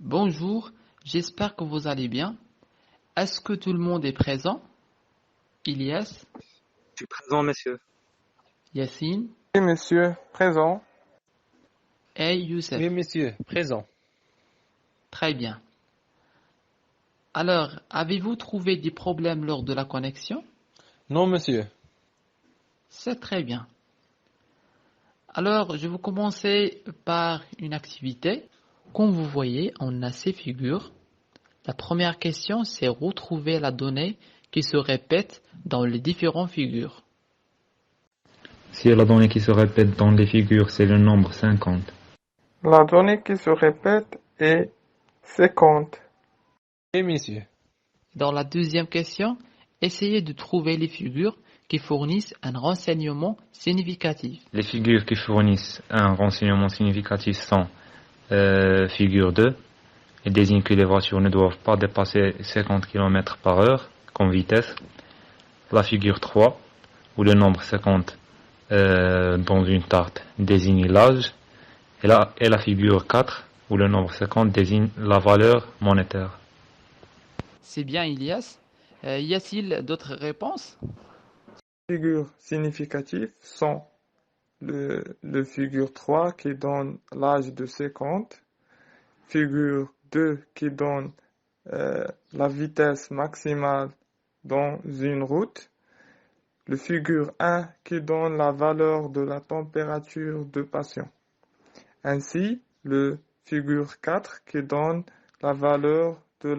Bonjour, j'espère que vous allez bien. Est-ce que tout le monde est présent? Ilyes, Je suis présent, monsieur. Yassine Oui, monsieur, présent. et Youssef. Oui, monsieur, présent. Très bien. Alors, avez-vous trouvé des problèmes lors de la connexion? Non, monsieur. C'est très bien. Alors, je vais commencer par une activité. Comme vous voyez, on a ces figures. La première question, c'est retrouver la donnée qui se répète dans les différentes figures. Si la donnée qui se répète dans les figures, c'est le nombre 50. La donnée qui se répète est 50. Oui, monsieur. Dans la deuxième question, essayez de trouver les figures qui fournissent un renseignement significatif. Les figures qui fournissent un renseignement significatif sont figure 2. Elles désignent que les voitures ne doivent pas dépasser 50 km par heure comme vitesse. La figure 3, où le nombre 50 dans une tarte désigne l'âge. Et la figure 4, où le nombre 50 désigne la valeur monétaire. C'est bien, Ilias. Y a-t-il d'autres réponses? Les figures significatives sont le figure 3 qui donne l'âge de 50, figure 2 qui donne la vitesse maximale dans une route, le figure 1 qui donne la valeur de la température de patient, ainsi le figure 4 qui donne la valeur de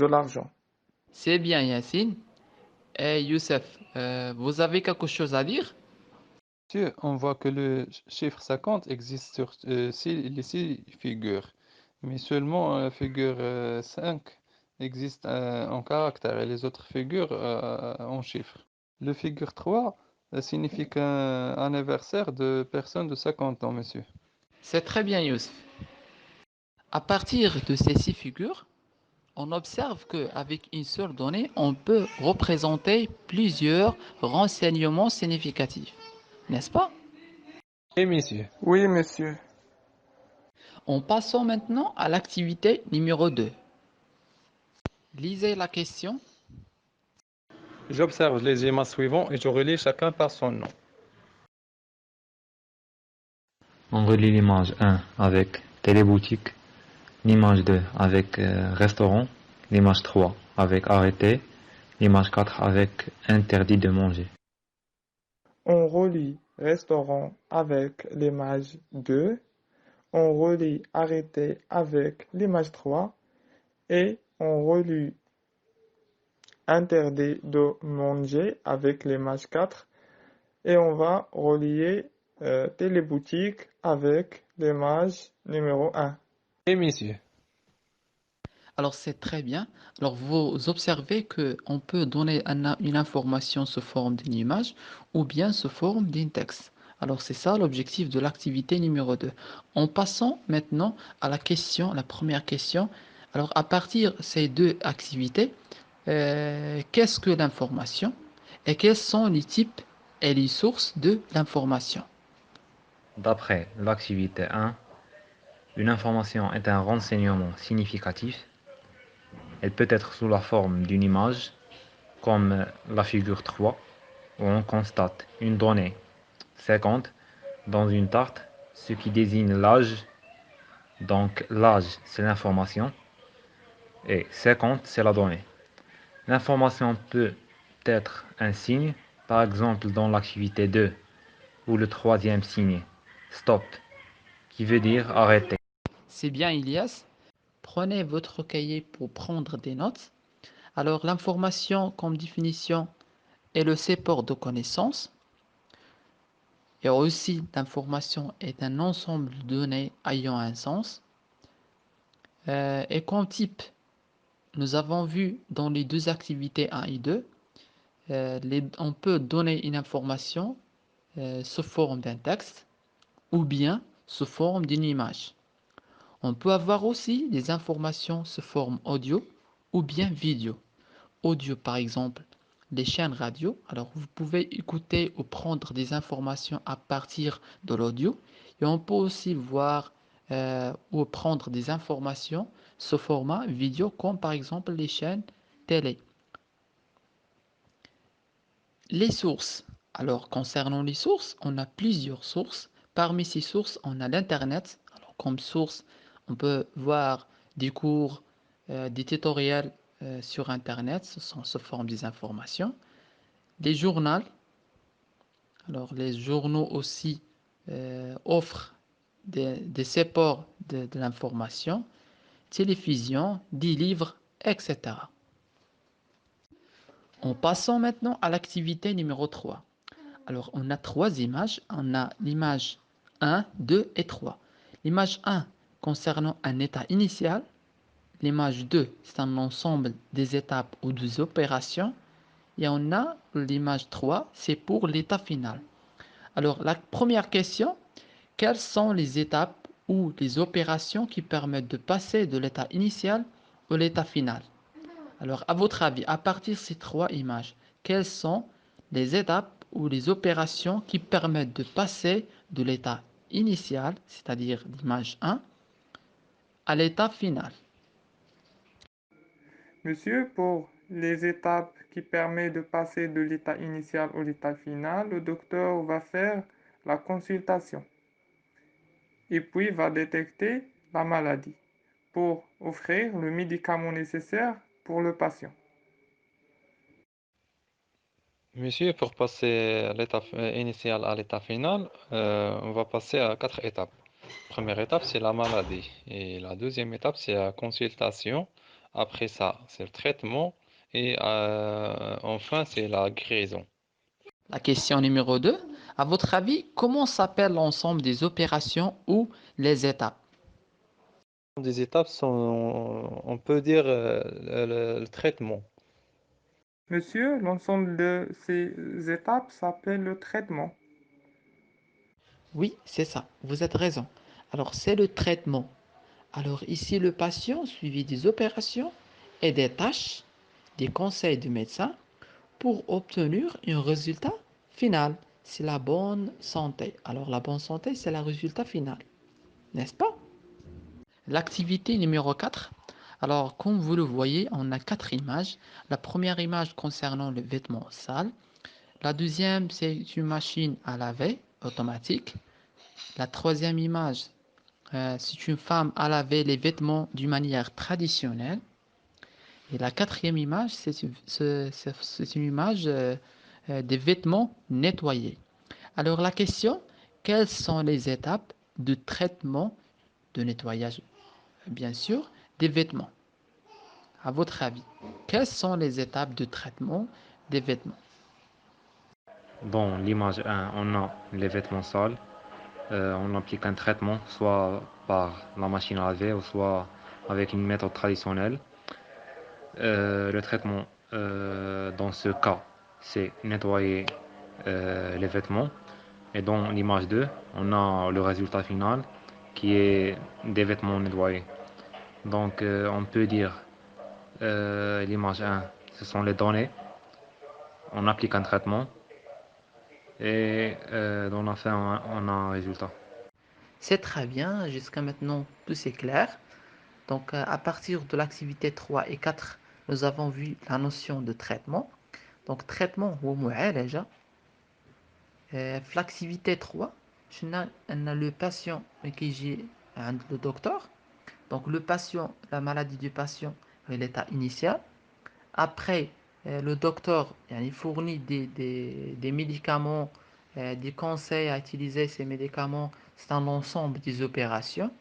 l'argent. C'est bien, Yassine. Et Youssef, vous avez quelque chose à dire? Monsieur, on voit que le chiffre 50 existe sur les six figures, mais seulement la figure 5 existe en caractère et les autres figures en chiffres. Le figure 3 signifie qu'un anniversaire de personne de 50 ans, monsieur. C'est très bien, Youssef. À partir de ces six figures, on observe qu'avec une seule donnée, on peut représenter plusieurs renseignements significatifs. N'est-ce pas? Oui, monsieur. Oui, monsieur. En passant maintenant à l'activité numéro 2. Lisez la question. J'observe les images suivantes et je relis chacun par son nom. On relie l'image 1 avec téléboutique, l'image 2 avec restaurant, l'image 3 avec arrêté, l'image 4 avec interdit de manger. On relie restaurant avec l'image 2, on relie arrêté avec l'image 3 et on relie interdit de manger avec l'image 4 et on va relier téléboutique avec l'image numéro 1. Oui, monsieur. Alors c'est très bien. Alors vous observez qu'on peut donner une information sous forme d'une image ou bien sous forme d'un texte. Alors c'est ça l'objectif de l'activité numéro 2. En passant maintenant à la première question. Alors à partir de ces deux activités, qu'est-ce que l'information et quels sont les types et les sources de l'information? D'après l'activité 1, une information est un renseignement significatif. Elle peut être sous la forme d'une image, comme la figure 3, où on constate une donnée 50 dans une tarte, ce qui désigne l'âge. Donc l'âge, c'est l'information, et 50, c'est la donnée. L'information peut être un signe, par exemple dans l'activité 2, ou le troisième signe, stop, qui veut dire arrêter. C'est bien, Ilias. Prenez votre cahier pour prendre des notes. Alors, l'information comme définition est le support de connaissances. Et aussi, l'information est un ensemble de données ayant un sens. Et comme type, nous avons vu dans les deux activités 1 et 2, on peut donner une information sous forme d'un texte ou bien sous forme d'une image. On peut avoir aussi des informations sous forme audio ou bien vidéo. Audio par exemple, les chaînes radio. Alors vous pouvez écouter ou prendre des informations à partir de l'audio. Et on peut aussi voir ou prendre des informations sous format vidéo, comme par exemple les chaînes télé. Les sources. Alors, concernant les sources, on a plusieurs sources. Parmi ces sources, on a l'Internet. Alors, comme source, on peut voir des cours, des tutoriels sur Internet, ce sont sous forme des informations. Les journaux. Alors, les journaux aussi offrent des supports de l'information, télévision, des livres, etc. En passant maintenant à l'activité numéro 3. Alors, on a trois images. On a l'image 1, 2 et 3. L'image 1 concernant un état initial. L'image 2, c'est un ensemble des étapes ou des opérations. Et on a l'image 3, c'est pour l'état final. Alors, la première question, quelles sont les étapes ou les opérations qui permettent de passer de l'état initial à l'état final? Alors, à votre avis, à partir de ces trois images, quelles sont les étapes ou les opérations qui permettent de passer de l'état initial, c'est-à-dire l'image 1, à l'état final? Monsieur, pour les étapes qui permettent de passer de l'état initial au l'état final, le docteur va faire la consultation et puis va détecter la maladie pour offrir le médicament nécessaire pour le patient. Monsieur, pour passer à l'étape initiale à l'étape finale, on va passer à 4 étapes. Première étape, c'est la maladie. Et la deuxième étape, c'est la consultation. Après ça, c'est le traitement. Et enfin, c'est la guérison. La question numéro 2, à votre avis, comment s'appelle l'ensemble des opérations ou les étapes? Des étapes sont, on peut dire, le traitement. Monsieur, l'ensemble de ces étapes s'appelle le traitement. Oui, c'est ça, vous êtes raison. Alors, c'est le traitement. Alors ici, le patient suivi des opérations et des tâches, des conseils du médecin pour obtenir un résultat final. C'est la bonne santé. Alors la bonne santé, c'est le résultat final, n'est-ce pas? L'activité numéro 4. Alors comme vous le voyez, on a quatre images. La première image concernant le vêtement sale. La deuxième, c'est une machine à laver automatique. La troisième image, c'est une femme à laver les vêtements d'une manière traditionnelle. Et la quatrième image, c'est une image des vêtements nettoyés. Alors la question, quelles sont les étapes de traitement, de nettoyage, bien sûr, des vêtements? À votre avis, quelles sont les étapes de traitement des vêtements? Dans l'image 1, on a les vêtements sales. On applique un traitement, soit par la machine à laver ou soit avec une méthode traditionnelle. Le traitement, dans ce cas, c'est nettoyer les vêtements. Et dans l'image 2, on a le résultat final qui est des vêtements nettoyés. Donc on peut dire l'image 1, ce sont les données. On applique un traitement et dans la fin, on a un résultat. C'est très bien, jusqu'à maintenant, tout c'est clair. Donc, à partir de l'activité 3 et 4, nous avons vu la notion de traitement. Donc, traitement ou معالجة. L'activité 3, on a le patient qui est عند le docteur. Donc, le patient, la maladie du patient est l'état initial. Après, le docteur il fournit des médicaments, des conseils à utiliser ces médicaments. C'est un ensemble des opérations.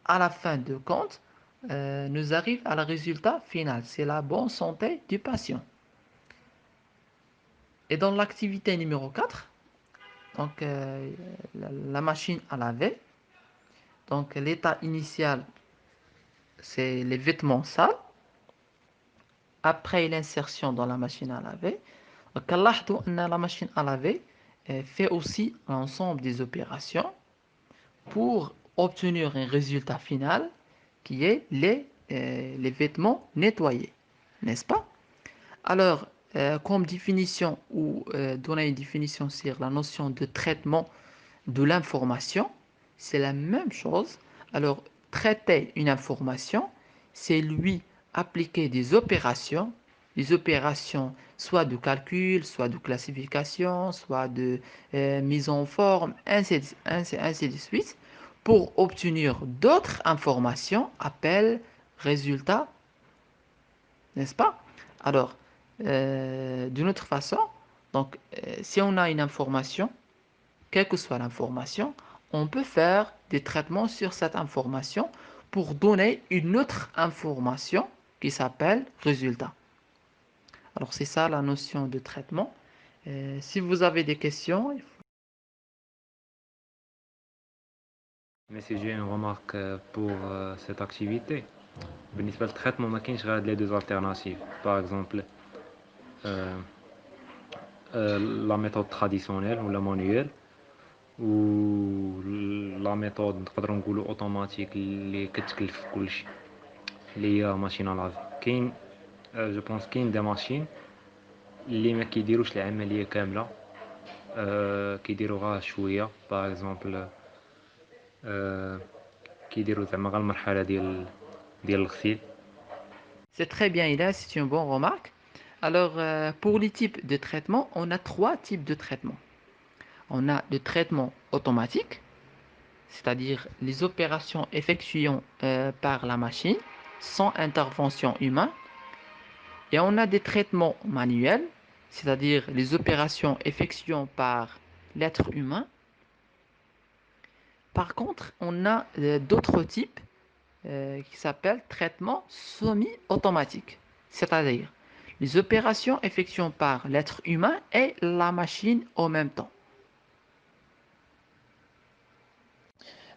À la fin de compte, nous arrive à le résultat final. C'est la bonne santé du patient. Et dans l'activité numéro 4, donc, la machine à laver, donc l'état initial, c'est les vêtements sales. Après l'insertion dans la machine à laver, la machine à laver fait aussi l'ensemble des opérations pour obtenir un résultat final qui est les vêtements nettoyés, n'est-ce pas? Alors, comme définition ou donner une définition sur la notion de traitement de l'information, c'est la même chose. Alors, traiter une information, c'est lui appliquer des opérations soit de calcul, soit de classification, soit de mise en forme, ainsi de suite, pour obtenir d'autres informations, appel, résultat, n'est-ce pas? Alors, d'une autre façon, donc, si on a une information, quelle que soit l'information, on peut faire des traitements sur cette information pour donner une autre information qui s'appelle résultat. Alors, c'est ça la notion de traitement. Si vous avez des questions, Mais si j'ai une remarque pour cette activité, بالنسبة للtraitement ما كاينش غير les deux alternatives. Par exemple, euh, la méthode traditionnelle ou la manuelle ou la méthode نقدروا نقولوا automatique اللي كتكلف كلشي اللي هي ماشين لافي. كاين جو بونس كاين دي ماشين اللي ما كيديروش العملية كاملة، كيديروها شوية. باغ اكزومبل كيديروا زعما غير المرحلة ديال الغسيل. c'est très bien, Ida, c'est une bonne remarque. Alors, pour les types de traitement, on a trois types de traitement. On a le traitement automatique, c'est-à-dire les opérations effectuées par la machine sans intervention humaine. Et on a des traitements manuels, c'est-à-dire les opérations effectuées par l'être humain. Par contre, on a d'autres types qui s'appellent traitements semi-automatiques, c'est-à-dire les opérations effectuées par l'être humain et la machine en même temps.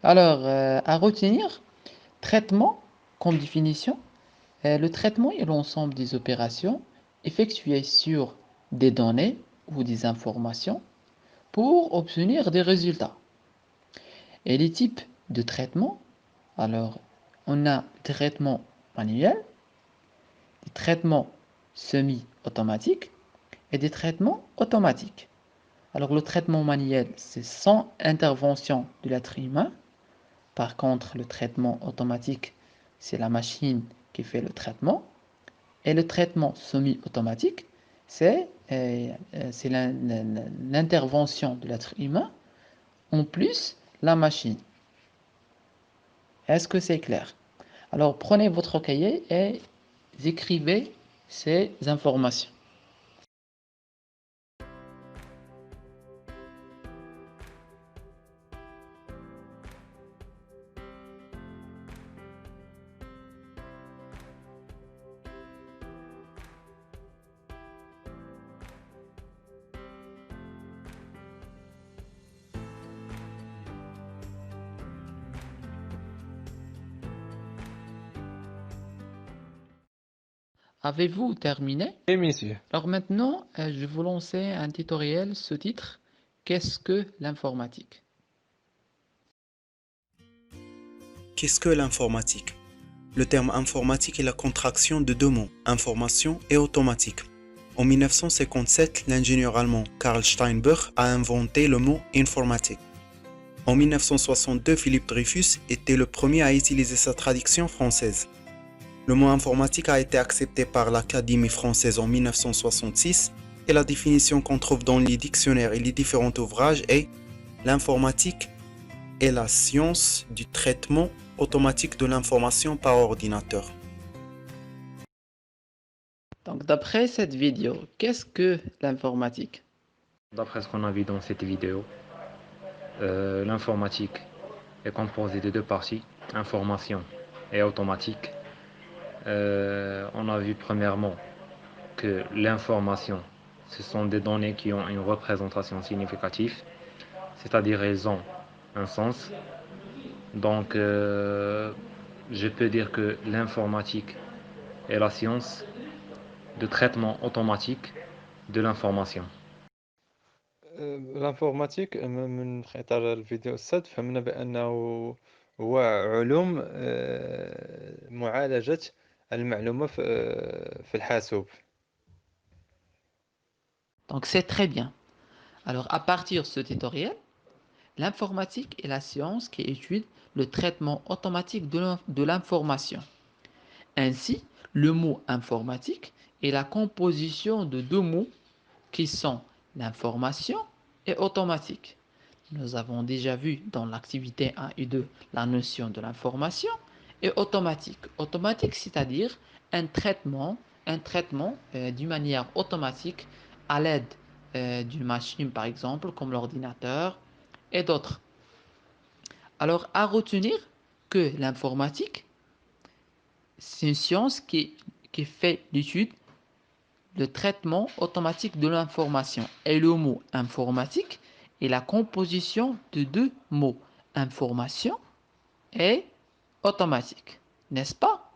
Alors, à retenir, traitement comme définition, le traitement est l'ensemble des opérations effectuées sur des données ou des informations pour obtenir des résultats. Et les types de traitement, alors on a des traitements manuels, des traitements semi-automatiques et des traitements automatiques. Alors le traitement manuel, c'est sans intervention de l'être humain. Par contre, le traitement automatique, c'est la machine qui fait le traitement. Et le traitement semi-automatique, c'est l'intervention de l'être humain, en plus la machine. Est-ce que c'est clair? Alors prenez votre cahier et écrivez ces informations. Avez-vous terminé? Et messieurs, Alors maintenant, je vais vous lancer un tutoriel sous titre Qu'est-ce que l'informatique? Qu'est-ce que l'informatique? Le terme informatique est la contraction de deux mots, information et automatique. En 1957, l'ingénieur allemand Karl Steinbach a inventé le mot informatique. En 1962, Philippe Dreyfus était le premier à utiliser sa traduction française. Le mot informatique a été accepté par l'Académie française en 1966 et la définition qu'on trouve dans les dictionnaires et les différents ouvrages est l'informatique est la science du traitement automatique de l'information par ordinateur. Donc d'après cette vidéo, qu'est-ce que l'informatique? D'après ce qu'on a vu dans cette vidéo, l'informatique est composée de deux parties, information et automatique. On a vu premièrement que l'information, ce sont des données qui ont une représentation significative, c'est-à-dire elles ont un sens. Donc, je peux dire que l'informatique est la science de traitement automatique de l'information. الانفورماتيك من اطار الفيديو السد فهمنا بانه هو علوم معالجة المعلومة في الحاسوب. Donc c'est très bien. Alors à partir de ce tutoriel, L'informatique est la science qui étudie le traitement automatique de l'information. Ainsi, le mot informatique est la composition de deux mots qui sont l'information et automatique. Nous avons déjà vu dans l'activité 1 et 2 la notion de l'information et automatique. Automatique, c'est-à-dire un traitement d'une manière automatique à l'aide d'une machine, par exemple, comme l'ordinateur et d'autres. Alors, à retenir que l'informatique, c'est une science qui fait l'étude, le traitement automatique de l'information. Et le mot informatique est la composition de deux mots, information et automatique. N'est-ce pas?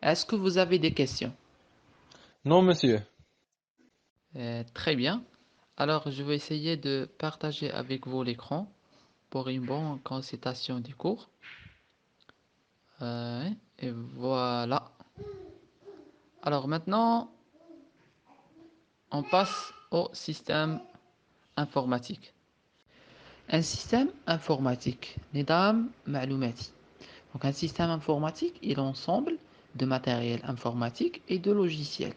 Est-ce que vous avez des questions? Non, monsieur. Très bien. Alors, je vais essayer de partager avec vous l'écran pour une bonne consultation du cours. Et voilà. Alors maintenant, on passe au système informatique. Un système informatique, نظام معلوماتي. Donc un système informatique est l'ensemble de matériel informatique et de logiciels.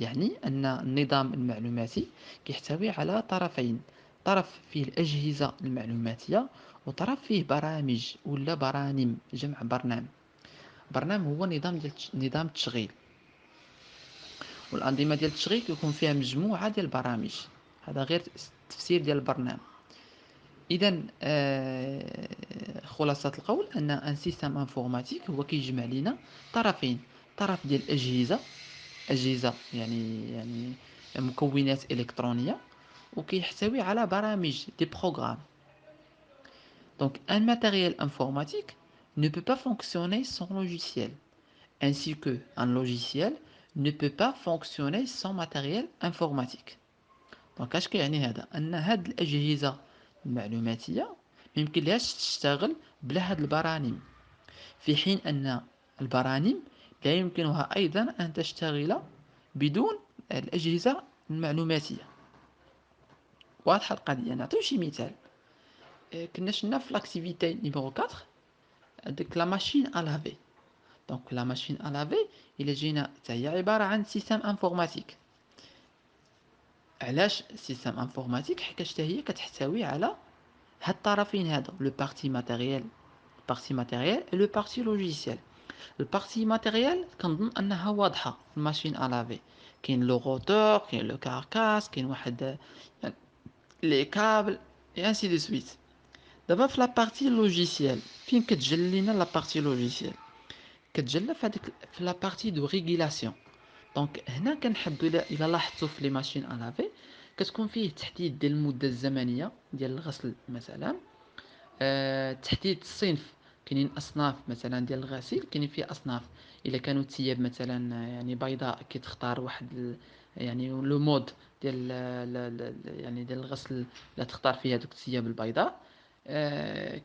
يعني أن النظام المعلوماتي يحتوي على طرفين، طرف فيه الأجهزة المعلوماتية وطرف فيه برامج ولا برانم، جمع برنامج. برنامج هو نظام التشغيل، والأنظمة ديال التشغيل كيكون فيها مجموعة ديال البرامج. هذا غير تفسير ديال البرنامج. إذا خلاصة القول أن ان سيستم انفورماتيك هو كيجمع لنا طرفين، طرف ديال أجهزة يعني مكونات إلكترونية، وكيحتوي على برامج دي بروغرام. Donc un matériel informatique ne peut pas fonctionner sans logiciel, ainsi que un logiciel ne peut pas fonctionner sans matériel informatique. دونك اش كيعني هذا؟ ان هاد الاجهزه المعلوماتيه ما يمكنلهاش تشتغل بلا هاد البرانم، في حين ان البرانم لا يمكنها ايضا ان تشتغل بدون الاجهزه المعلوماتيه. واضحه القضيه؟ نعطيو شي مثال. كنا شفنا في لاكتيفيتي نيميرو 4 ديك لا ماشين ا لافي. دونك لا ماشين ا لافي الا جينا حتى هي عباره عن سيستم انفورماتيك. علاش سيستم انفورماتيك؟ حيت حتى هي كتحتوي على هاد الطرفين هادو، لو بارتي ماتيريال et لو بارتي لوجيسيال. البارتي ماتيريال كنظن انها واضحه في الماشين ا لافي، كاين لو روتور، كاين لو كاركاس، كاين واحد لي كابل اي انسي دو سويت. دابا في لا بارتي لوجيسيال فين كتجلى لينا لا بارتي لوجيسيال؟ كتجلى في هذيك في لا بارتي دو ريغولاسيون. دونك هنا كنحدو الى لاحظتوا في لي ماشين ا لافي كتكون فيه تحديد ديال المده الزمنيه ديال الغسل مثلا، تحديد الصنف. كاينين اصناف مثلا ديال الغسيل، كاينين فيه اصناف. الا كانوا الثياب مثلا يعني بيضاء كتختار واحد يعني لو مود ديال يعني ديال الغسل لا تختار فيها دوك الثياب البيضاء.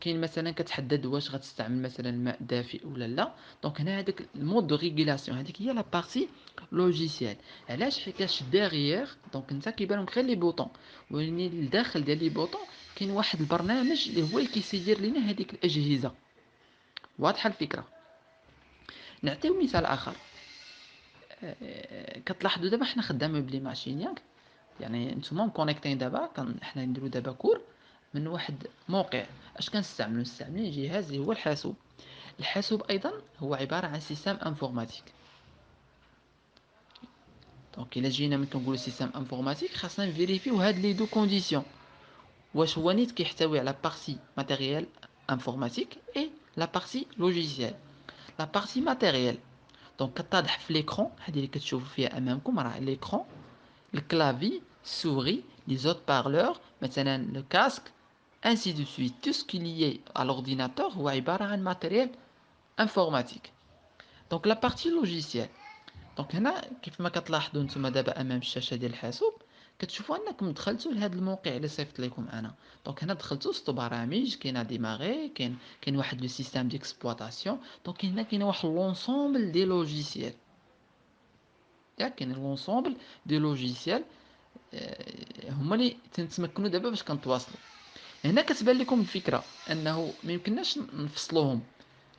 كاين مثلا كتحدد واش غتستعمل مثلا الماء دافئ ولا لا. دونك هنا هذاك المود دو ريغولاسيون هذيك هي لا بارتي لوجيسيال. علاش؟ حيتاش داغيير دونك انت كيبان لك غير لي بوطون، ولكن الداخل ديال لي بوطون كاين واحد البرنامج اللي هو اللي كيسير لنا هذيك الاجهزه. واضحه الفكره؟ نعطيو مثال اخر. كتلاحظوا دابا حنا خدامين بلي ماشين ياك، يعني نتوما مكونيكتين دابا حنا نديرو دابا كور من واحد موقع. اش كنستعملوا؟ نستعملوا جهاز اللي هو الحاسوب. الحاسوب ايضا هو عباره عن سيستم انفورماتيك. دونك الا جينا ملي كنقولوا سيستم انفورماتيك خاصنا نفيريفيو هاد لي دو كونديسيون، واش هو نيت كيحتوي على بارتي ماتيريال انفورماتيك اي لا بارتي لوجيسيال. لا بارتي ماتيريال دونك كتضح في ليكرون، هذه اللي كتشوفوا فيها امامكم راه ليكرون، الكلافي، السوري، لي زوت بارلور مثلا لو كاسك ainsi de suite. Tout ce qui est lié à l'ordinateur هو عبارة عن matériel informatique. Donc la partie logicielle. Donc هنا كيف ما كتلاحظوا نتوما دابا امام الشاشة ديال الحاسوب كتشوفوا انكم دخلتوا لهذا الموقع اللي صيفط لكم انا. دونك هنا دخلتوا وسط برامج، كاين ديماغي، كاين واحد لو سيستيم ديكسبلوطاسيون. دونك هنا كاين واحد لونسومبل دي لوجيسيال، ياك كاين لونسومبل دي لوجيسيال هما اللي تنتمكنوا دابا باش كنتواصلوا. هنا كتبان لكم الفكره انه ما يمكنناش نفصلوهم،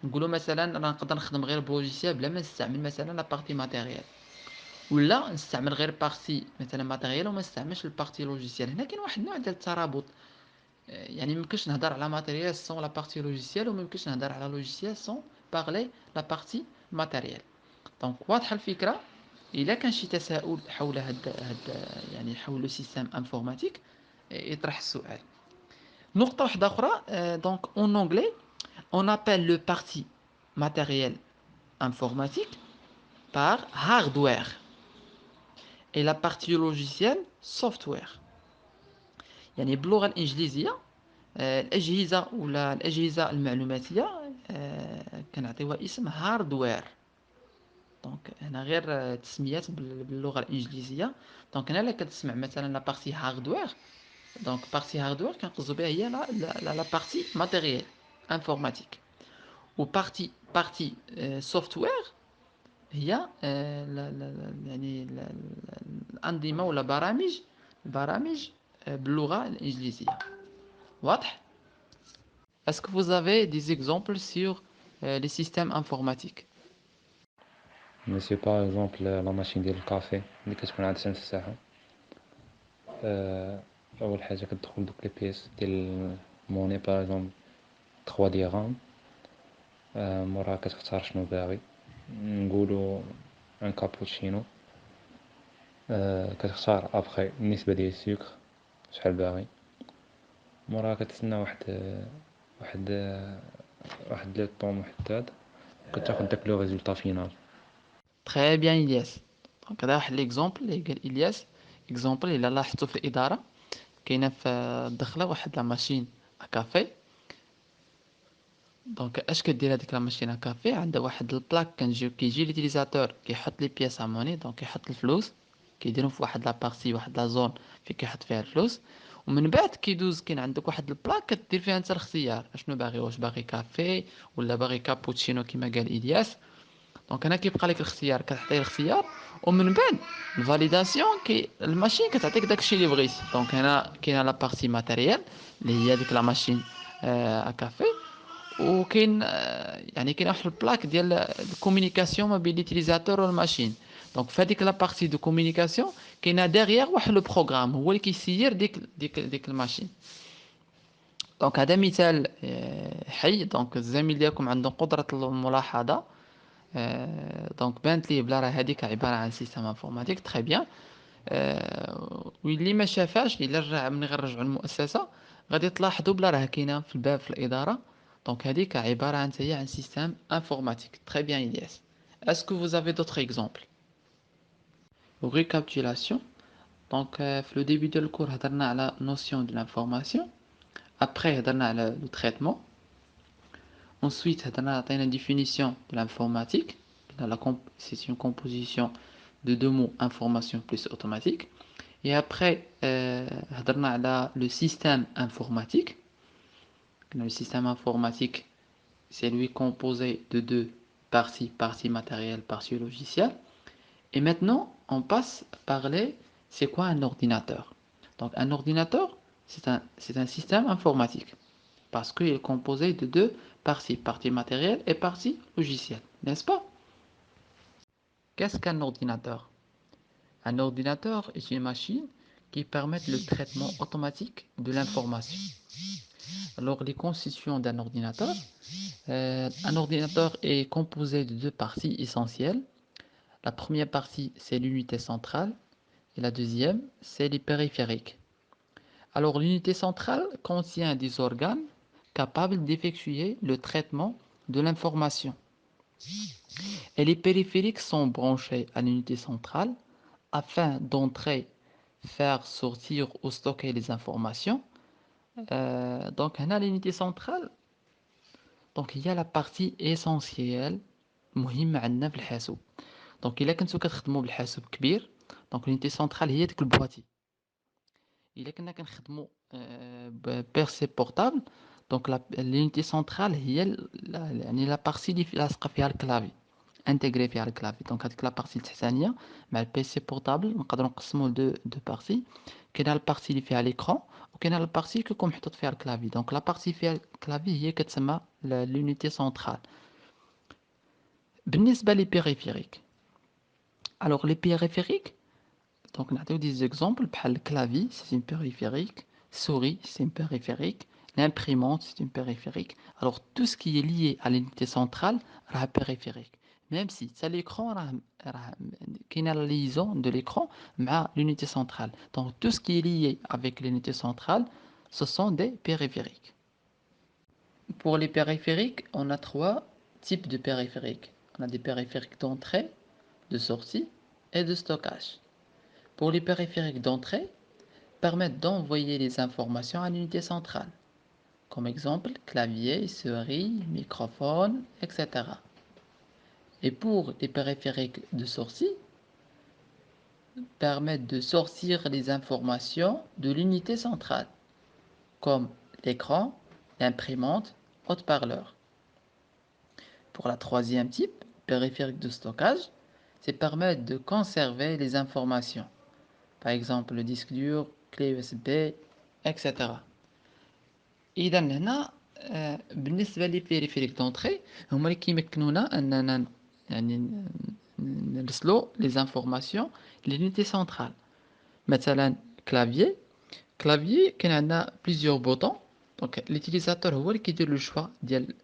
نقولوا مثلا انا نقدر نخدم غير بلوجيسيال بلا ما نستعمل مثلا لا بارتي ماتيريال، ولا نستعمل غير بارتي مثلا ماتيريال وما نستعملش البارتي لوجيسيال. هنا كاين واحد النوع ديال الترابط، يعني ما يمكنش نهضر على ماتيريال سون لا بارتي لوجيسيال، وما يمكنش نهضر على لوجيسيال سون بارلي لا بارتي ماتيريال. دونك واضحه الفكره. الا كان شي تساؤل حول هاد يعني حول لو سيستيم انفورماتيك يطرح السؤال. نقطه واحده اخرى، دونك اون انجلي on appelle le partie matériel informatique par hardware et la partie logicielle software. يعني باللغه الانجليزيه الاجهزه ولا الاجهزه المعلوماتيه كنعطيوها اسم هاردوير. دونك هنا غير تسميات باللغه الانجليزيه. دونك هنا الا كتسمع مثلا لا بارتي هاردوير، دونك بارتي هاردوير كنقصدو بها هي لا بارتي ماتيريال انفورماتيك، و بارتي سوفتوير هي يعني الانظمه ولا برامج باللغه الانجليزيه. واضح؟ Est-ce que vous avez des exemples sur les systèmes informatiques? Monsieur, par exemple, la machine ديال الكافي اللي كتكون عادة في الساحة، أول حاجة كتدخل دوك لي بيس ديال الموني باغ اكزومبل 3 درهم، موراها كتختار شنو باغي، نقولو ان كابوتشينو، كتختار ابخي النسبة ديال السكر شحال باغي، موراها كتسنى واحد لو طون محدد كتاخد داك لو ريزولطا فينال. Très bien Ilyas. دونك هذا واحد ليكزومبل اللي قال إلياس، اكزومبل إلا لاحظتو في الإدارة كاينة في الدخلة واحد لا ماشين كافي. دونك اش كدير هذيك لا ماشين كافي؟ عندها واحد البلاك كيجي ليتيليزاتور كيحط لي بياس موني، دونك كيحط الفلوس كيديرهم في واحد لا بارتي واحد لا زون فين كيحط فيها الفلوس، ومن بعد كيدوز كاين عندك واحد البلاك كدير فيها انت الاختيار اشنو باغي، واش باغي كافي ولا باغي كابوتشينو كما قال إلياس. دونك هنا كيبقى لك الاختيار، كتعطيه الاختيار ومن بعد الفاليداسيون الماشين كتعطيك داكشي اللي بغيتي. دونك هنا كاينه لا بارتي ماتيريال اللي هي ديك لا ماشين كافي، وكاين يعني كاين واحد البلاك ديال الكومونيكاسيون ما بين ليتيليزاتور والماشين. دونك في هذيك لا بارتي دو كومونيكاسيون كاينه ديغيير واحد لو بروغرام هو اللي كيسير ديك الماشين. دونك هذا مثال حي. دونك الزميل ديالكم عنده قدرة الملاحظة، دونك بانت ليه بلا راه هذيك عبارة عن سيستم انفورماتيك. تري بيان. واللي ما شافاش الا رجع من غنرجعوا المؤسسة غادي تلاحظوا بلا راه كاينه في الباب في الإدارة. دونك هذيك عبارة عن تاهي عن سيستم انفورماتيك. تري بيان إلياس. Est-ce que vous avez d'autres exemples? Récapitulation. دونك في لو ديبي دو الكور هضرنا على notion de l'information. Après هضرنا على le traitement. Ensuite هضرنا عطينا définition de l'informatique. C'est une composition de deux mots information plus automatique. Et après هضرنا على le système informatique. Le système informatique, c'est lui composé de deux parties, partie matérielle, partie logicielle. Et maintenant, on passe à parler, c'est quoi un ordinateur? Donc un ordinateur, c'est un système informatique parce qu'il est composé de deux parties, partie matérielle et partie logicielle, n'est-ce pas? Qu'est-ce qu'un ordinateur? Un ordinateur est une machine qui permet le traitement automatique de l'information. Alors, les constitutions d'un ordinateur. Un ordinateur est composé de deux parties essentielles. La première partie, c'est l'unité centrale et la deuxième, c'est les périphériques. Alors, l'unité centrale contient des organes capables d'effectuer le traitement de l'information. Et les périphériques sont branchés à l'unité centrale afin d'entrer, faire sortir ou stocker les informations. Donc, on a l'unité centrale. Donc, il y a la partie essentielle مهمة عندنا في الحاسوب. دونك الا كنتو كتخدموا بالحاسوب كبير، دونك لونيتي سونطرال هي ديك البواتي. الا كنا كنخدموا بيرسي بورتابل، دونك لونيتي سونطرال هي يعني لا بارتي اللي لاصقه فيها الكلافي. intégré فيها الكلافي. دونك هذيك لا بارتي التحتانيه مع البيسي بورتابل نقدروا نقسموا دو بارتي. كاينه البارتي اللي فيها ليكرون وكاينه البارتي اللي كيكون محطوط فيها الكلافي. دونك لا بارتي فيها الكلافي هي كتسمى لونيتي سنترال. بالنسبه لي بيريفيريك، الوغ لي بيريفيريك دونك نعطيو دي زيكزامبل بحال الكلافي سي اون بيريفيريك، souris c'est une périphérique, l'imprimante c'est une périphérique. Alors tout ce qui est lié à l'unité centrale rah périphérique. Même si ça l'écran qu'il y a la liaison de l'écran mais l'unité centrale. Donc tout ce qui est lié avec l'unité centrale, ce sont des périphériques. Pour les périphériques, on a trois types de périphériques. On a des périphériques d'entrée, de sortie et de stockage. Pour les périphériques d'entrée, permettent d'envoyer les informations à l'unité centrale, comme exemple clavier, souris, microphone, etc. Et pour les périphériques de sortie, permettent de sortir les informations de l'unité centrale, comme l'écran, l'imprimante, haut-parleur. Pour la troisième type, périphérique de stockage, c'est permettre de conserver les informations, par exemple le disque dur, clé USB, etc. إذا هنا بالنسبة لي بيريفيريك دونطري هما اللي كيمكنونا أننا يعني نرسلو لي زانفورماسيون للونيتي سنترال. مثلا كلافيي كاين عندنا بليزيور بوطون. دونك ليتيليزاتور هو اللي كيدير لو شوا ديال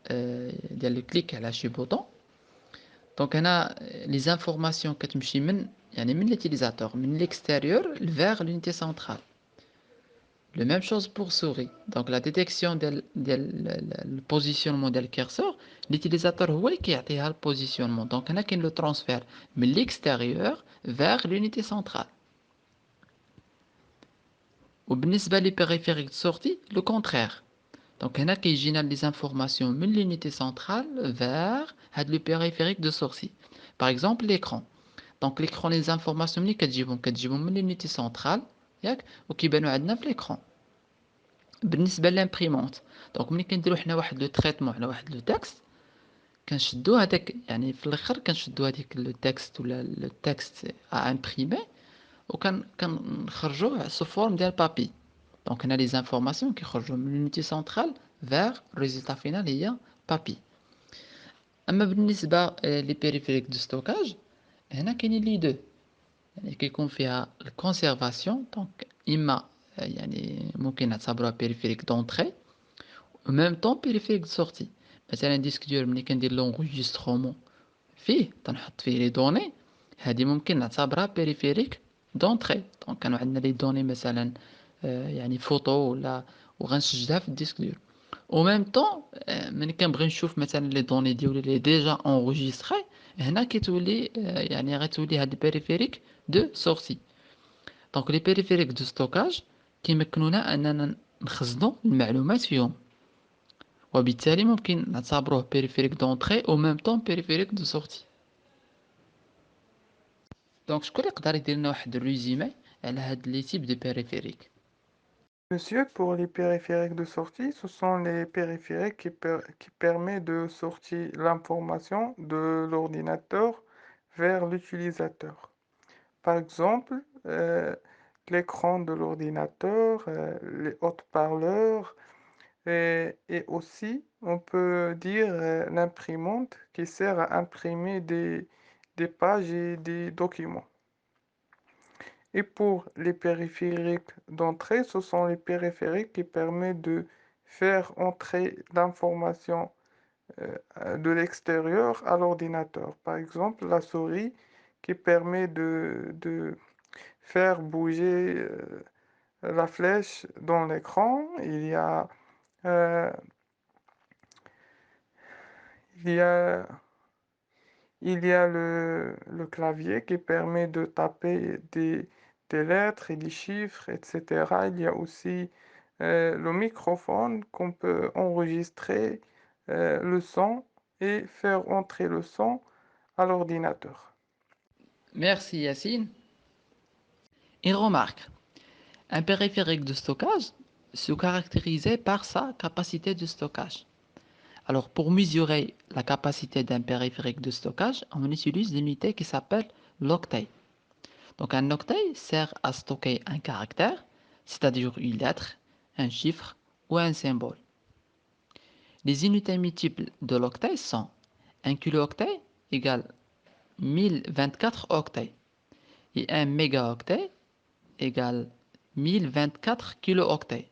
لو كليك على شي بوطون. دونك هنا لي زانفورماسيون كتمشي من ليتيليزاتور من ليكستيريور vers l'unité centrale. La même chose pour souris. Donc la détection le positionnement du curseur, l'utilisateur qui a le positionnement. Donc on a le transfert de l'extérieur vers l'unité centrale. Au بالنسبة les périphériques de sortie, le contraire. Donc on a qui génère les informations de l'unité centrale vers le périphérique de sortie. Par exemple l'écran. Donc l'écran les informations qui de l'unité centrale ou qui بانوا عندنا في l'écran. بالنسبه للامبريمونت دونك ملي كنديروا حنا واحد لو تريتمون على واحد لو تكست كنشدو هذاك يعني في الاخر كنشدو هذيك لو تكست ولا لو تكست ا امبريمي كنخرجوه سو فورم ديال بابي. دونك هنا لي زانفورماسيون كيخرجوا من لونيتي سنترال فيغ ريزولتا فينال هي بابي. اما بالنسبه لي بيريفيريك دو ستوكاج هنا كاينين لي دو يعني كيكون فيها الكونسيرفاسيون دونك اما يعني ممكن نعتبروها بيريفيريك دونطري و ميم طون بيريفيريك دو سورتي. مثلا ديسك دور ملي كندير لونغيسترومون فيه تنحط فيه لي دوني هذه ممكن نعتبرها بيريفيريك دونطري. دونك كانوا عندنا لي دوني مثلا يعني فوتو ولا وغنسجلها في الديسك دور و ميم طون ملي كنبغي نشوف مثلا لي دوني ديالي لي ديجا اونغيستري هنا كتولي يعني غتولي هاد البيريفيريك دو سورتي. دونك لي بيريفيريك دو ستوكاج كيمكنونا اننا نخزنوا المعلومات فيهم وبالتالي ممكن نعتبروه بيريفيريك دونطري او ميم طون بيريفيريك دو سورتي. دونك شكون يقدر يدير لنا واحد الريزومي على هاد لي تيب دو بيريفيريك؟ Monsieur, pour les périphériques de sortie, ce sont les périphériques qui permettent de sortir l'information de l'ordinateur vers l'utilisateur. Par exemple, l'écran de l'ordinateur, les haut-parleurs, et aussi, on peut dire l'imprimante qui sert à imprimer des pages et des documents. Et pour les périphériques d'entrée, ce sont les périphériques qui permettent de faire entrer l'information de l'extérieur à l'ordinateur. Par exemple, la souris qui permet de faire bouger la flèche dans l'écran. Il y a le clavier qui permet de taper des lettres et des chiffres, etc. Il y a aussi le microphone qu'on peut enregistrer le son et faire entrer le son à l'ordinateur. Merci Yacine. Une remarque. Un périphérique de stockage se caractérise par sa capacité de stockage. Alors, pour mesurer la capacité d'un périphérique de stockage, on utilise l'unité qui s'appelle l'octet. Donc, un octet sert à stocker un caractère, c'est-à-dire une lettre, un chiffre ou un symbole. Les unités multiples de l'octet sont 1 kilooctet égale 1024 octets et 1 mégaoctet égale 1024 kilooctets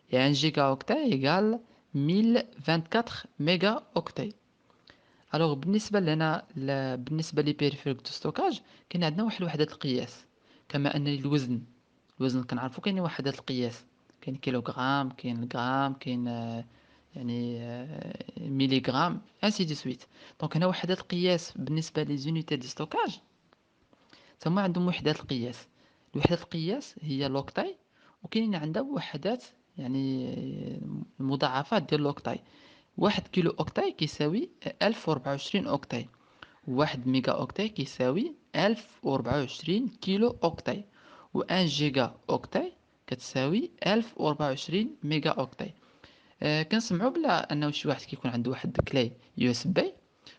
et 1 gigaoctet égale 1024 mégaoctets. Alors بالنسبة لنا بالنسبة لبيريفيريك دو ستوكاج كاين عندنا واحد الوحدة القياس كما أن الوزن كنعرفو كاين وحدات القياس كاين كيلوغرام كاين الغرام كاين يعني ميليغرام ainsi de suite. دونك هنا وحدات القياس بالنسبة لي زونيتي دو ستوكاج تما عندهم وحدات القياس. الوحدات القياس هي لوكتاي وكاين عندها وحدات يعني المضاعفات ديال لوكتاي. 1 كيلو اوكتاي كيساوي 1024 اوكتاي، 1 ميجا اوكتاي كيساوي 1024 كيلو اوكتاي، و 1 جيجا اوكتاي كتساوي 1024 ميجا اوكتاي. كنسمعوا بلا انه شي واحد كيكون عنده واحد كلاي يو اس بي،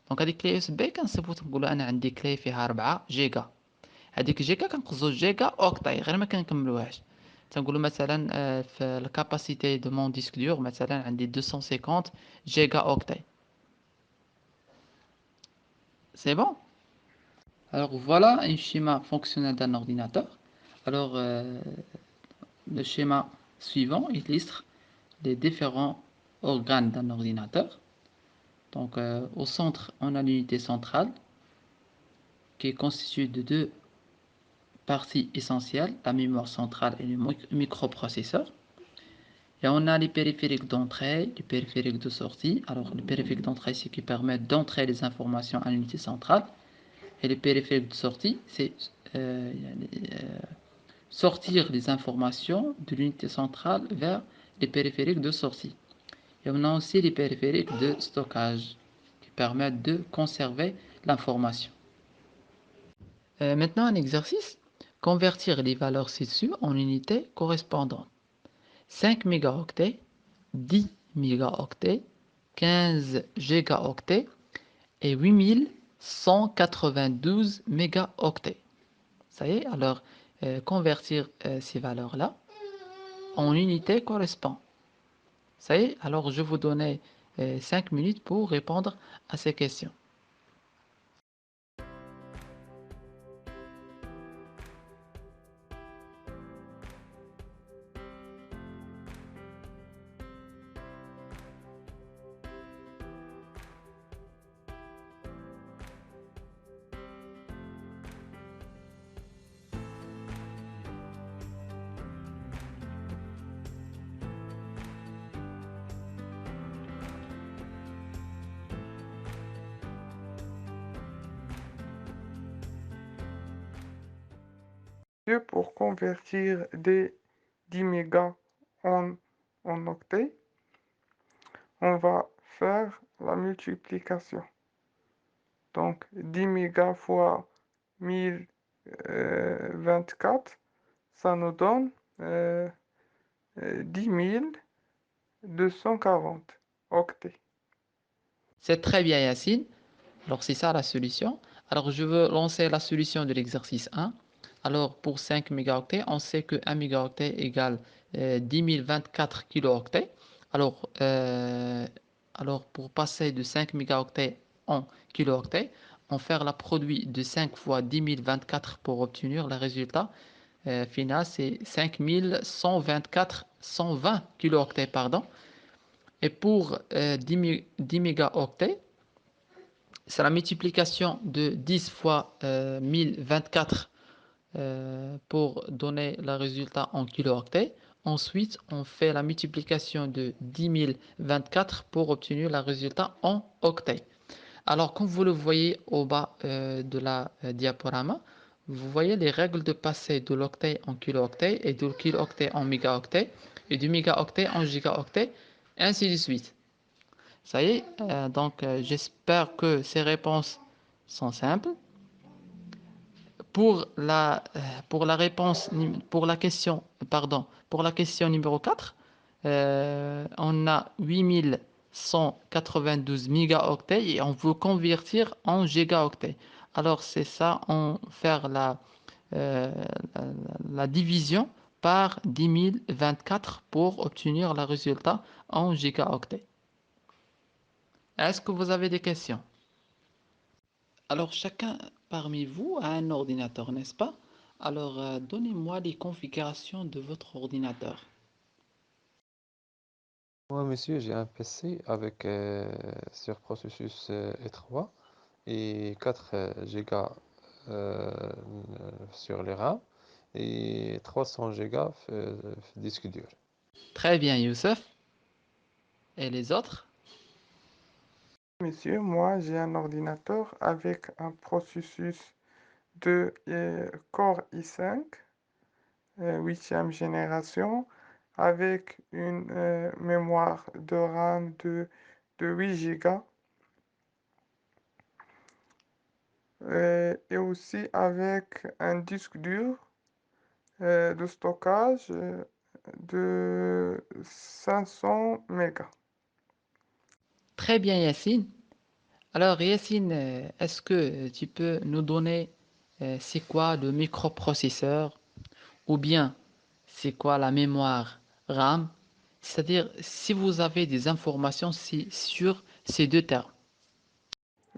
دونك هذيك كلاي يو اس بي كنصيفو تنقولوا انا عندي كلاي فيها 4 جيجا، هذيك جيجا كنقصدو جيجا اوكتاي غير ما كنكملوهاش. تنقولوا مثلا في الكاباسيتي دو مون ديسك دور مثلا عندي 250 جيجا اوكتاي. C'est bon? Alors voilà un schéma fonctionnel d'un ordinateur. Alors le schéma suivant illustre les différents organes d'un ordinateur. Donc au centre, on a l'unité centrale qui est constituée de deux parties essentielles, la mémoire centrale et le microprocesseur. Et on a les périphériques d'entrée, les périphériques de sortie. Alors les périphériques d'entrée, c'est qui permettent d'entrer les informations à l'unité centrale. Et les périphériques de sortie, c'est sortir les informations de l'unité centrale vers les périphériques de sortie. Et on a aussi les périphériques de stockage qui permettent de conserver l'information. Maintenant, un exercice. Convertir les valeurs ci-dessus en unités correspondantes. 5 mégaoctets, 10 mégaoctets, 15 gigaoctets et 8192 mégaoctets. Ça y est, alors convertir ces valeurs-là en unités correspond. Ça y est, alors je vous donne 5 minutes pour répondre à ces questions. Pour convertir des 10 mégas en octets, on va faire la multiplication. Donc 10 mégas fois 1024, ça nous donne 10 240 octets. C'est très bien, Yacine. Alors, c'est ça la solution. Alors, je veux lancer la solution de l'exercice 1. Alors, pour 5 mégaoctets, on sait que 1 mégaoctet égale 10 024 kilooctets. Alors, pour passer de 5 mégaoctets en kilooctets, on fait le produit de 5 fois 10 024 pour obtenir le résultat final. C'est 120 kilooctets, pardon. Et pour 10 mégaoctets, c'est la multiplication de 10 fois 1024 pour donner le résultat en kilooctets. Ensuite, on fait la multiplication de 10 024 pour obtenir le résultat en octets. Alors, comme vous le voyez au bas de la diaporama, vous voyez les règles de passer de l'octet en kilooctet et du kilooctet en mégaoctet et du mégaoctet en gigaoctet, ainsi de suite. Ça y est, donc j'espère que ces réponses sont simples. Pour la question numéro 4, on a 8000 192 mégaoctets et on veut convertir en gigaoctets. Alors c'est ça, on faire euh, la, la division par 10 024 pour obtenir le résultat en gigaoctets. Est-ce que vous avez des questions? Alors chacun parmi vous a un ordinateur, n'est-ce pas? Alors donnez-moi les configurations de votre ordinateur. Moi, monsieur, j'ai un PC avec sur processus E3 et 4 Go sur les RAM et 300 Go disque dur. Très bien, Youssef. Et les autres? Monsieur, moi j'ai un ordinateur avec un processus de Core i5, 8e génération, avec une mémoire de RAM de 8 Go et aussi avec un disque dur de stockage de 500 mégas. Très bien, Yacine. Alors, Yacine, est-ce que tu peux nous donner c'est quoi le microprocesseur ou bien c'est quoi la mémoire RAM? C'est-à-dire, si vous avez des informations sur ces deux termes.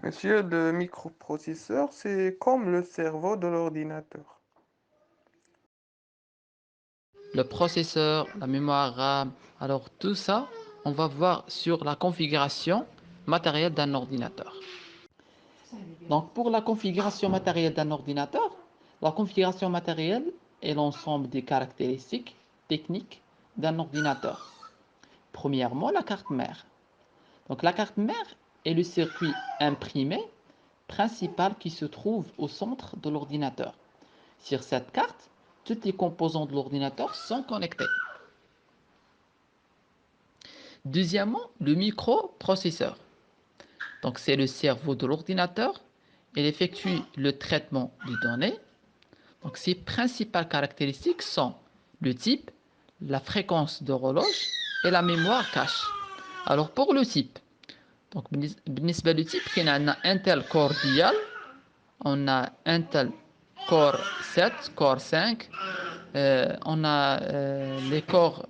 Monsieur, le microprocesseur, c'est comme le cerveau de l'ordinateur. Le processeur, la mémoire RAM, alors tout ça, on va voir sur la configuration matérielle d'un ordinateur. Donc, pour la configuration matérielle d'un ordinateur, la configuration matérielle est l'ensemble des caractéristiques techniques d'un ordinateur. Premièrement, la carte mère. Donc, la carte mère est le circuit imprimé principal qui se trouve au centre de l'ordinateur. Sur cette carte, tous les composants de l'ordinateur sont connectés. Deuxièmement, le microprocesseur. Donc, c'est le cerveau de l'ordinateur. Il effectue le traitement des données. Donc, ses principales caractéristiques sont le type, la fréquence d'horloge et la mémoire cache. Alors, pour le type, donc, بالنسبة le type, on a Intel Core Dial, on a Intel Core 7, Core 5, on a les corps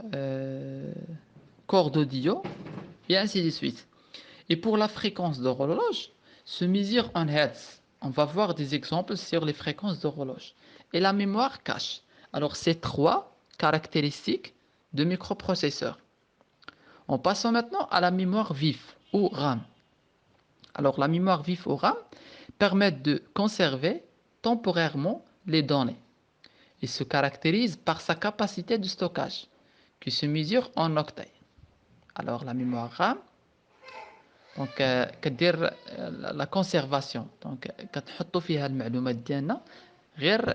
d'audio, et ainsi de suite. Et pour la fréquence d'horloge, se mesure en hertz. On va voir des exemples sur les fréquences d'horloge. Et la mémoire cache. Alors, c'est trois caractéristiques de microprocesseur. En passant maintenant à la mémoire vive ou RAM. Alors, la mémoire vive ou RAM permet de conserver temporairement les données. Il se caractérise par sa capacité de stockage, qui se mesure en octets. Alors, la mémoire RAM, donc كدير la conservation. Donc كتحطوا فيها المعلومات ديالنا غير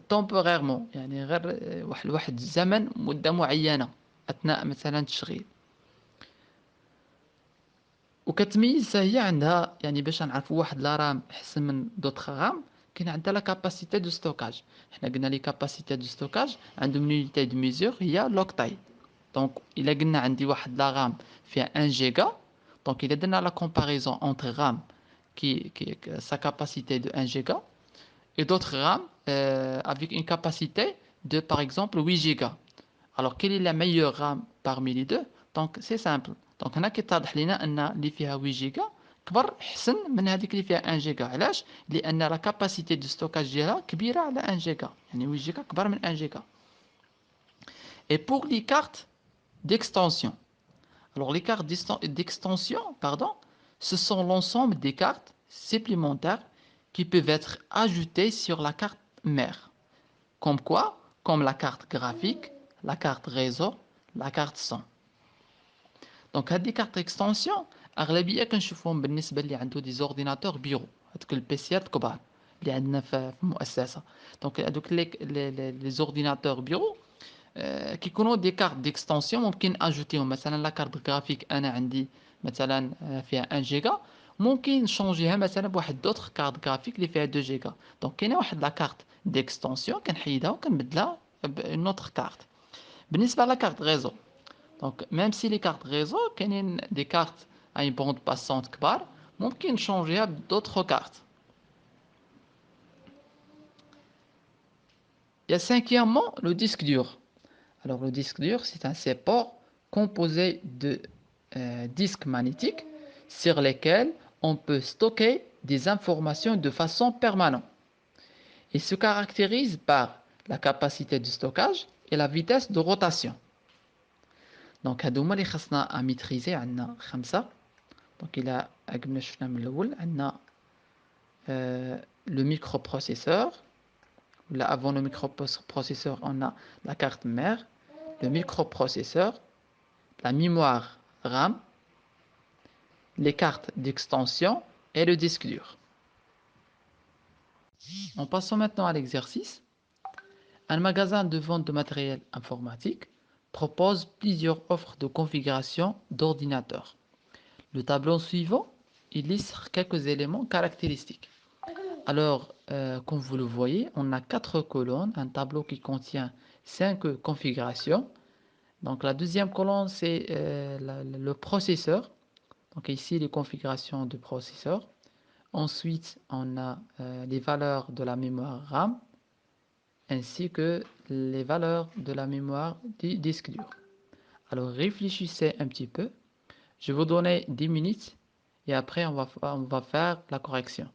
temporairement، يعني غير واحد الزمن مدة معينة أثناء مثلا التشغيل. وكتميز هي عندها، يعني باش نعرفوا واحد لا رام احسن من دوطخ رام، كاين عندها لا كاباسيتي دو ستوكاج. حنا قلنا لي كاباسيتي دو ستوكاج عندهم لونيتي دو ميزور هي لوكتاي. دونك الا قلنا عندي واحد لا رام فيها 1 جيجا، دونك الا درنا لا كومباريزون انتر رام qui sa capacité de 1 giga et d'autres RAM avec une capacité de par exemple 8 giga. Alors quelle est la meilleure RAM parmi les deux? Donc c'est simple. Donc هنا كيتضح لنا ان اللي فيها 8 جيجا كبر احسن من هذيك اللي فيها 1 جيجا. علاش؟ لان لا كاباسيتي دو ستوكاج ديالها كبيره على 1 جيجا، يعني 8 جيجا كبر من 1 جيجا. Et pour les cartes d'extension, alors les cartes d'extension, pardon, ce sont l'ensemble des cartes supplémentaires qui peuvent être ajoutées sur la carte mère. Comme quoi? Comme la carte graphique, la carte réseau, la carte son. Donc هاد les cartes d'extension أغلبية كنشوفهم بالنسبة اللي عنده دي زورديناتور بيرو، هادوك البيسيات الكبار اللي عندنا في المؤسسة. دونك هادوك لي زورديناتور بيرو كيكونوا دي كارت ديكستونسيون ممكن اجوتيهم. مثلا لا كارت غرافيك انا عندي مثلا فيها 1 جيجا، ممكن نشونجيها مثلا بواحد دوطخ كارت غرافيك اللي فيها 2 جيجا. دونك كاينه واحد لا كارت ديكستونسيون كنحيدها وكنبدلها بنوتر كارت. بالنسبه لا كارت ريزو، Donc, même si les cartes réseau, كاينين des cartes à une bande passante كبار, ممكن changer d'autres cartes. Il y a cinquièmement le disque dur. Alors, le disque dur, c'est un support composé de disques magnétiques sur lesquels on peut stocker des informations de façon permanente. Il se caractérise par la capacité de stockage et la vitesse de rotation. Donc, هادو هما اللي خاصنا ميتريزي. عندنا 5. Donc, il a قبل شفنا من الأول عندنا le microprocesseur. Là, avant le microprocesseur, on a la carte mère, le microprocesseur, la mémoire RAM, les cartes d'extension et le disque dur. En passant maintenant à l'exercice, un magasin de vente de matériel informatique propose plusieurs offres de configuration d'ordinateurs. Le tableau suivant illustre quelques éléments caractéristiques. Alors, comme vous le voyez, on a 4 colonnes, un tableau qui contient 5 configurations. Donc, la deuxième colonne, c'est le processeur. Donc, ici, les configurations de processeur. Ensuite, on a les valeurs de la mémoire RAM, ainsi que les valeurs de la mémoire du disque dur. Alors, réfléchissez un petit peu. Je vais vous donner 10 minutes et après, on va faire la correction.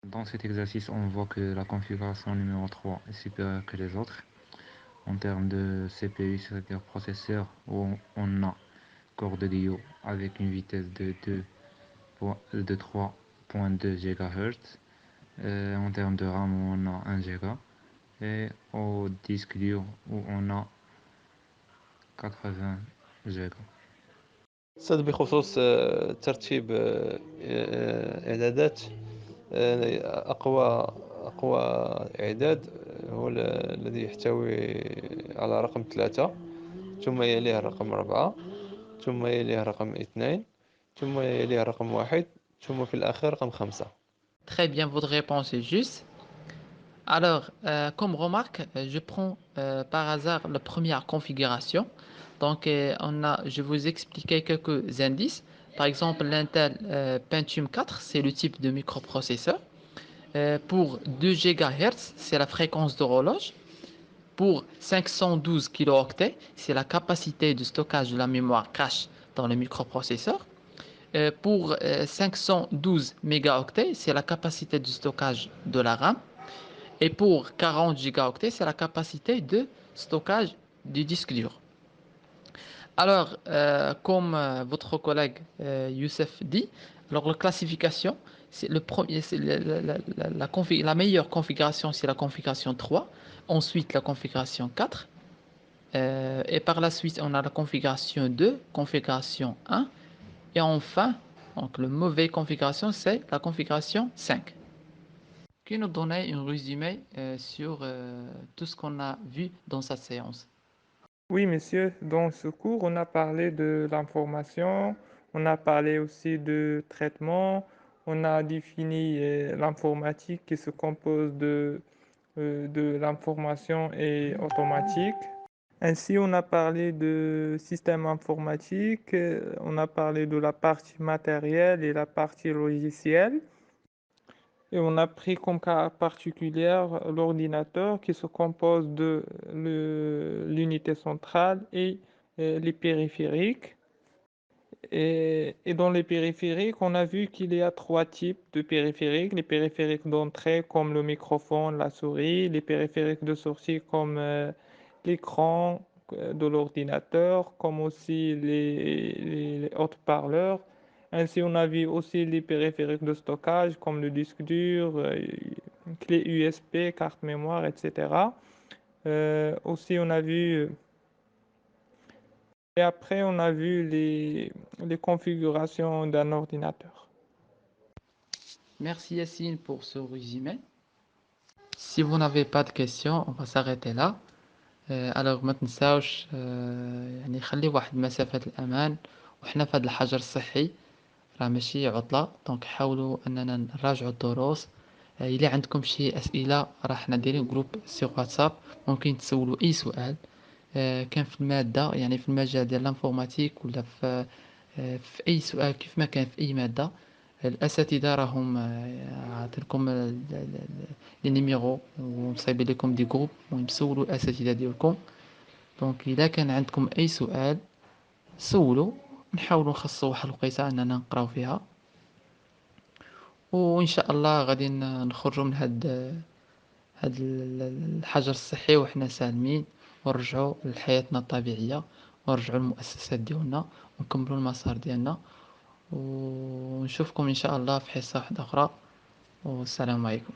Dans cet exercice, on voit que la configuration numéro 3 est supérieure que les autres. En termes de CPU, c'est-à-dire processeur, où on a corps de Dio avec une vitesse de 3.2 GHz. En termes de RAM, où on a 1 Go. Et au disque dur, où on a 80 Go. أستاذ بخصوص ترتيب إعدادات، أقوى إعداد هو الذي يحتوي على رقم 3، ثم يليه رقم 4، ثم يليه رقم 2، ثم يليه رقم 1، ثم في الأخير رقم 5. Très bien, votre réponse est juste. Alors, comme remarque, je prends par hasard la première configuration. Donc, je vais vous expliquer quelques indices. Par exemple, l'Intel Pentium 4, c'est le type de microprocesseur. Pour 2 GHz, c'est la fréquence d'horloge. Pour 512 kilo-octets, c'est la capacité de stockage de la mémoire cache dans le microprocesseur. Pour 512 mégaoctets, c'est la capacité de stockage de la RAM. Et pour 40 gigaoctets, c'est la capacité de stockage du disque dur. Alors, comme votre collègue Youssef dit, alors la classification, c'est la meilleure configuration, c'est la configuration 3. Ensuite, la configuration 4. Et par la suite, on a la configuration 2, configuration 1. Et enfin, donc, la mauvaise configuration, c'est la configuration 5. Qui nous donnait un résumé sur tout ce qu'on a vu dans cette séance. Oui, monsieur, dans ce cours, on a parlé de l'information, on a parlé aussi de traitement, on a défini l'informatique qui se compose de l'information et automatique. Ainsi, on a parlé de système informatique, on a parlé de la partie matérielle et la partie logicielle. Et on a pris comme cas particulière l'ordinateur qui se compose de l'unité centrale et les périphériques. Et dans les périphériques, on a vu qu'il y a 3 types de périphériques. Les périphériques d'entrée comme le microphone, la souris, les périphériques de sortie comme l'écran de l'ordinateur, comme aussi les haute-parleurs. Ainsi, on a vu aussi les périphériques de stockage comme le disque dur, clé USB, carte mémoire, etc. Aussi, on a vu, et après, on a vu les configurations d'un ordinateur. Merci Yassine pour ce résumé. Si vous n'avez pas de questions, on va s'arrêter là. alors ما تنساوش يعني خلي واحد مسافة الأمان، وحنا في هذا الحجر الصحي راه ماشي عطلة، دونك حاولوا أننا نراجعوا الدروس. إلا عندكم شي أسئلة راه حنا دايرين جروب سي واتساب، ممكن تسولوا أي سؤال كان في المادة، يعني في المجال ديال الانفورماتيك ولا في أي سؤال كيف ما كان في أي مادة. الأساتذة راهم عاطينكم لي نيميرو ومصايبين لكم دي جروب، المهم سولوا الأساتذة ديالكم. دونك إلا كان عندكم أي سؤال سولوا، نحاولوا نخصصوا واحد الوقيته أننا نقراو فيها، وإن شاء الله غادي نخرجوا من هاد الحجر الصحي وحنا سالمين، ونرجعوا لحياتنا الطبيعية، ونرجعوا للمؤسسات ديالنا، ونكملوا المسار ديالنا. ونشوفكم إن شاء الله في حصة واحدة أخرى، والسلام عليكم.